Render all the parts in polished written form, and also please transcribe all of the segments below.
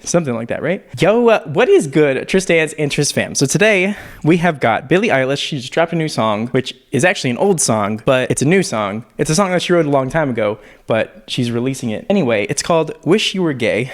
Something like that, right? Yo, what is good, Tristans and Tris fam? So today we have got Billie Eilish. She just dropped a new song, which is actually an old song, but it's a new song. It's a song that she wrote a long time ago, but she's releasing it. Anyway, it's called Wish You Were Gay.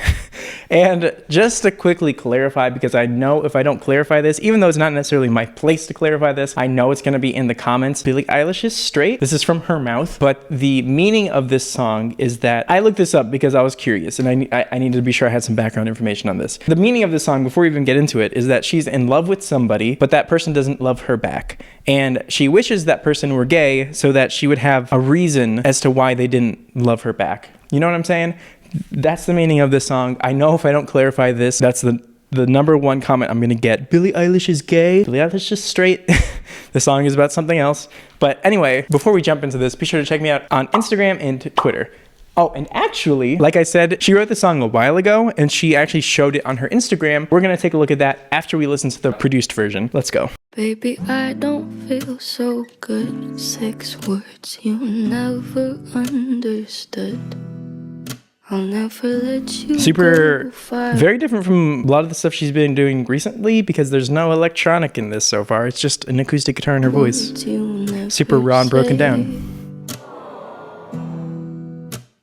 And just to quickly clarify, because I know if I don't clarify this, even though it's not necessarily my place to clarify this, I know it's going to be in the comments. Billie Eilish is straight. This is from her mouth, but the meaning of this song is that I looked this up because I was curious and I needed to be sure I had some background information on this. The meaning of this song, before we even get into it, is that she's in love with somebody, but that person doesn't love her back. And she wishes that person were gay so that she would have a reason as to why they didn't love her back. You know what I'm saying? That's the meaning of this song. I know if I don't clarify this, that's the number one comment I'm gonna get. Billie Eilish is gay. Billie Eilish is straight. The song is about something else. But anyway, before we jump into this, be sure to check me out on Instagram and Twitter. Oh, and actually, like I said, she wrote the song a while ago and she actually showed it on her Instagram. We're gonna take a look at that after we listen to the produced version. Let's go. Baby, I don't feel so good. 6 words you never understood. I'll never let you Super, go far. very different from a lot of the stuff she's been doing recently because there's no electronic in this so far. It's just an acoustic guitar in her voice. Super raw and broken down.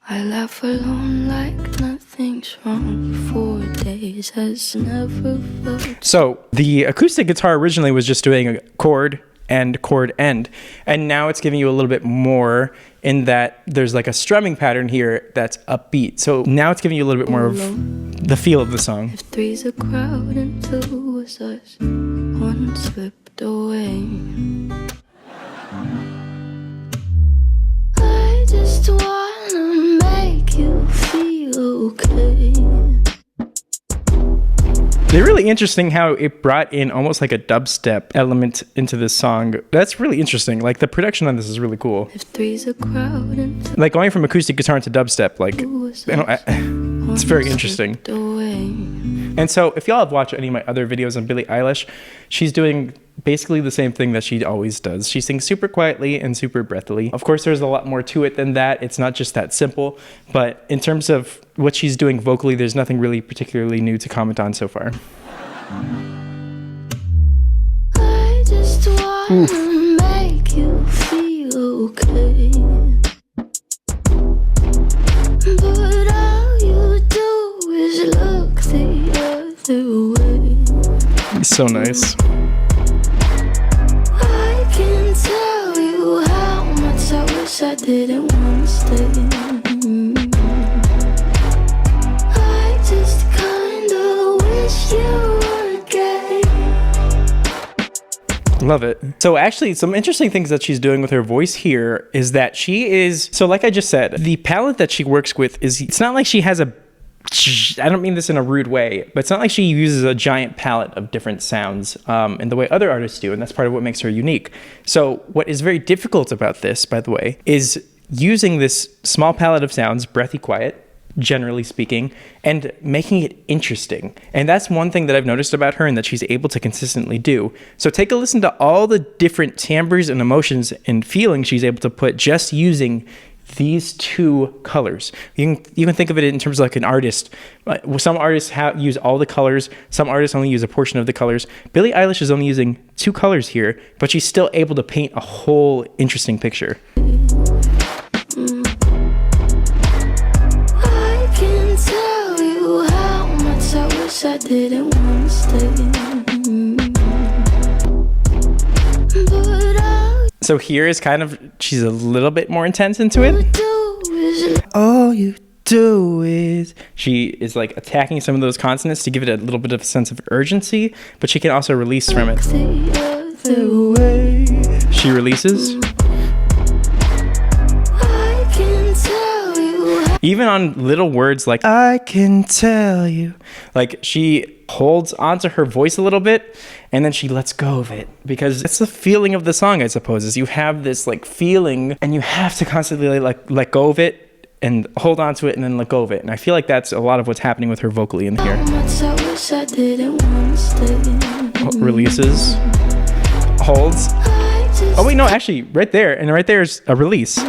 I laugh alone like nothing's wrong. 4 days has never felt. So the acoustic guitar originally was just doing a chord and chord end, and now it's giving you a little bit more in that there's like a strumming pattern here that's upbeat. So now it's giving you a little bit more of the feel of the song. If 3's a crowd and 2 was us, 1 slipped away. I just wanna make you feel okay. They're really interesting how it brought in almost like a dubstep element into this song. That's really interesting. Like the production on this is really cool. If 3's a crowd and Like going from acoustic guitar into dubstep, like it's very interesting. And so if y'all have watched any of my other videos on Billie Eilish, she's doing basically the same thing that she always does. She sings super quietly and super breathily. Of course, there's a lot more to it than that. It's not just that simple, but in terms of what she's doing vocally, there's nothing really particularly new to comment on so far. I just wanna make you feel okay. But all you do is look the other way. So nice. I can tell you how much I wish I didn't want to stay. I just kinda wish you were gay. Love it. So actually, some interesting things that she's doing with her voice here is that she is, so like I just said, the palette that she works with is, it's not like she has a, I don't mean this in a rude way, but it's not like she uses a giant palette of different sounds in the way other artists do, and that's part of what makes her unique. So what is very difficult about this, by the way, is using this small palette of sounds, breathy quiet, generally speaking, and making it interesting. And that's one thing that I've noticed about her and that she's able to consistently do. So take a listen to all the different timbres and emotions and feelings she's able to put just using these 2 colors. You can think of it in terms of like an artist. Some artists use all the colors. Some artists only use a portion of the colors. Billie Eilish is only using 2 colors here, but she's still able to paint a whole interesting picture. I can tell you how much I wish I didn't want to stay. So here is kind of, she's a little bit more intense into it. All you do is, she is like attacking some of those consonants to give it a little bit of a sense of urgency, but she can also release from it. She releases. Even on little words like, I can tell you, like she holds onto her voice a little bit and then she lets go of it, because it's the feeling of the song, I suppose, is you have this like feeling and you have to constantly like let go of it and hold on to it and then let go of it. And I feel like that's a lot of what's happening with her vocally in here. Releases, holds. Oh wait, no, actually right there, and right there is a release.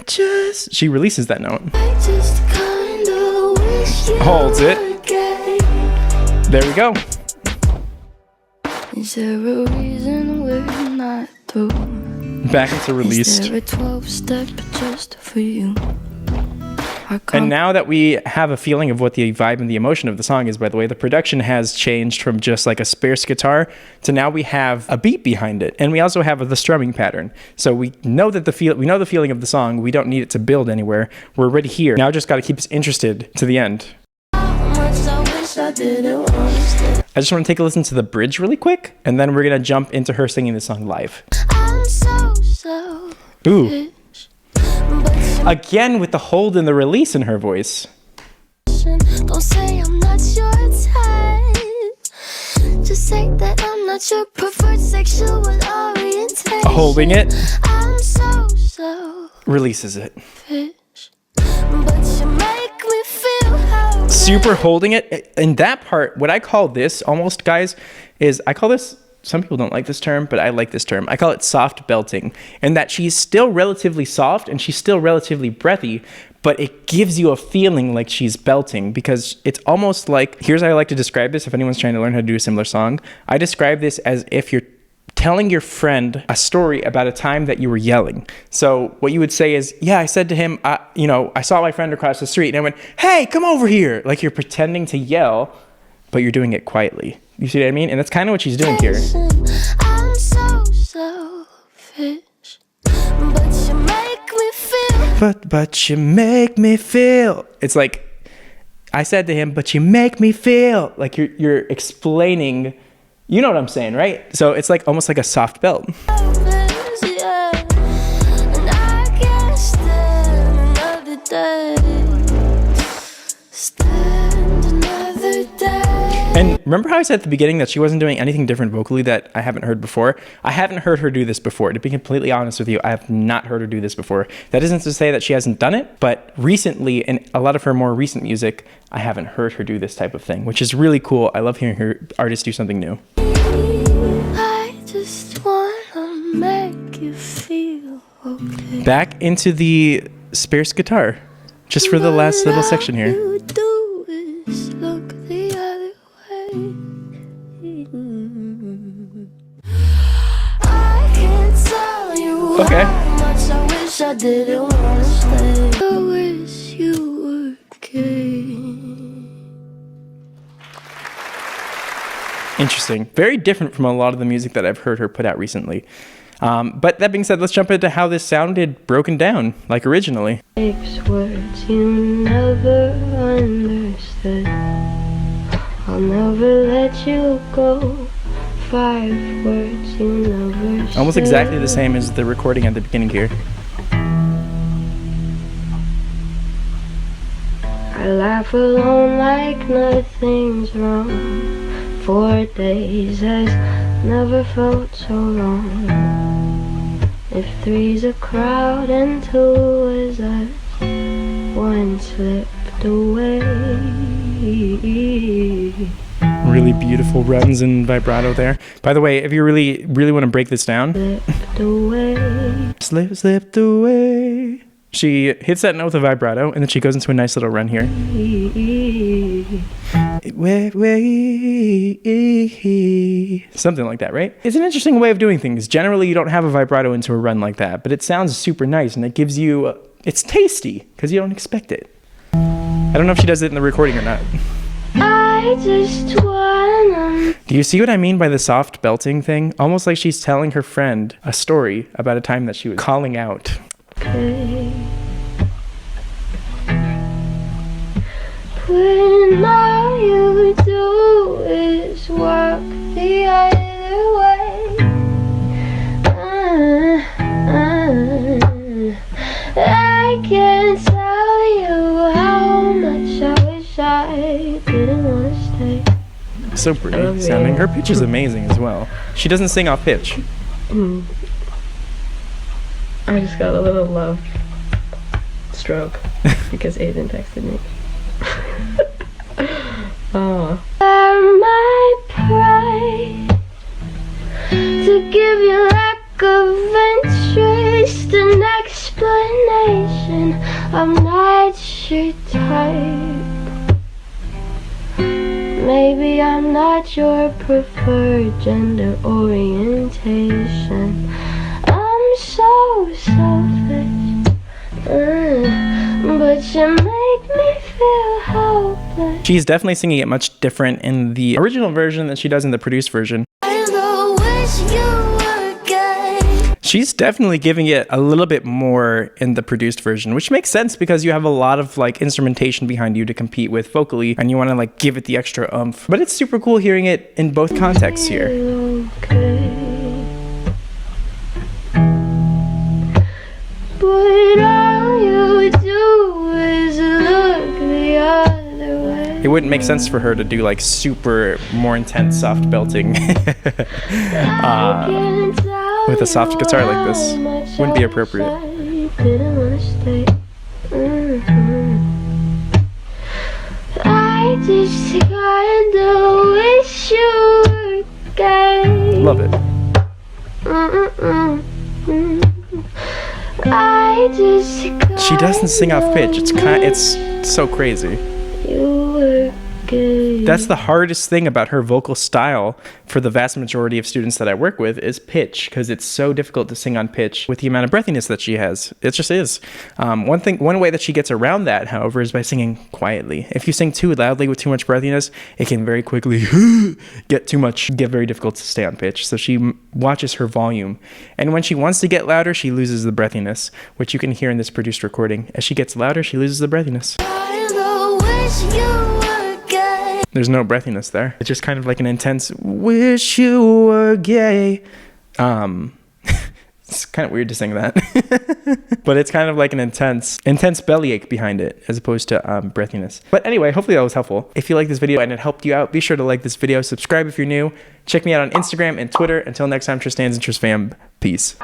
She releases that note. I just kinda wish you Holds it. were gay. There we go. Is there a reason we're not through? Back into released. Is there a 12-step just for you? And now that we have a feeling of what the vibe and the emotion of the song is, by the way, the production has changed from just like a sparse guitar to now we have a beat behind it, and we also have the strumming pattern. So we know that we know the feeling of the song. We don't need it to build anywhere. We're already here. Now just got to keep us interested to the end. I just want to take a listen to the bridge really quick, and then we're gonna jump into her singing the song live. I'm so Ooh. Again with the hold and the release in her voice. Don't say I'm not your type. Just say that I'm not your preferred sexual orientation. Holding it. I'm so Releases it. fish. But you make me feel how Super holding it. In that part, what I call this almost, guys, is I call this, some people don't like this term, but I like this term. I call it soft belting. And that she's still relatively soft and she's still relatively breathy, but it gives you a feeling like she's belting, because it's almost like, here's how I like to describe this if anyone's trying to learn how to do a similar song. I describe this as if you're telling your friend a story about a time that you were yelling. So what you would say is, yeah, I said to him, I saw my friend across the street and I went, hey, come over here. Like you're pretending to yell, but you're doing it quietly. You see what I mean? And that's kind of what she's doing here. I'm so selfish. But you make me feel. But you make me feel. It's like, I said to him, but you make me feel. Like you're explaining, you know what I'm saying, right? So it's like almost like a soft belt. Yeah. And I can't stand another day. Stand another day. And remember how I said at the beginning that she wasn't doing anything different vocally that I haven't heard before? I haven't heard her do this before. To be completely honest with you, I have not heard her do this before. That isn't to say that she hasn't done it, but recently, in a lot of her more recent music, I haven't heard her do this type of thing, which is really cool. I love hearing her artists do something new. I just wanna make you feel okay. Back into the sparse guitar, just for the last little section here. You do is look the other way. I can't tell you Okay. how much I wish I didn't wanna stay. I wish you were gay. Interesting. Very different from a lot of the music that I've heard her put out recently. But that being said, let's jump into how this sounded broken down, like originally. 6 words you never understood. I'll never let you go. 5 words you never said. Almost exactly the same as the recording at the beginning here. I laugh alone like nothing's wrong. 4 days has never felt so long. If 3's a crowd and 2 is us, 1 slipped away. Really beautiful runs and vibrato there. By the way, if you really want to break this down. Slipped away. Slipped away. She hits that note with a vibrato, and then she goes into a nice little run here. Something like that, right? It's an interesting way of doing things. Generally, you don't have a vibrato into a run like that, but it sounds super nice, and it gives you... it's tasty, because you don't expect it. I don't know if she does it in the recording or not. I just wanna. Do you see what I mean by the soft belting thing? Almost like she's telling her friend a story about a time that she was calling out. When all you do is walk the other way. I can't tell you how much I wish I didn't want to stay. So pretty sounding. Her pitch is amazing as well. She doesn't sing off pitch. I just got a little love stroke because Aiden texted me. Oh. My pride to give you lack of interest and explanation. I'm not your type. Maybe I'm not your preferred gender orientation. I'm so selfish, but you make me feel helpless. She's definitely singing it much different in the original version than she does in the produced version. She's definitely giving it a little bit more in the produced version, which makes sense because you have a lot of like instrumentation behind you to compete with vocally, and you want to like give it the extra oomph. But it's super cool hearing it in both contexts here. But all you do is look the other way. It wouldn't make sense for her to do like super more intense soft belting with a soft guitar like this. Wouldn't be appropriate. I just kinda wish you were gay. Love it. I just She doesn't sing off pitch. It's so crazy. you were gay. That's the hardest thing about her vocal style for the vast majority of students that I work with is pitch, because it's so difficult to sing on pitch with the amount of breathiness that she has. It just is. One way that she gets around that, however, is by singing quietly. If you sing too loudly with too much breathiness, it can very quickly get very difficult to stay on pitch. So she watches her volume. And when she wants to get louder, she loses the breathiness, which you can hear in this produced recording. As she gets louder, she loses the breathiness. There's no breathiness there. It's just kind of like an intense, wish you were gay. It's kind of weird to sing that. But it's kind of like an intense bellyache behind it, as opposed to breathiness. But anyway, hopefully that was helpful. If you like this video and it helped you out, be sure to like this video, subscribe if you're new. Check me out on Instagram and Twitter. Until next time, Tristan's Interest Fam. Peace.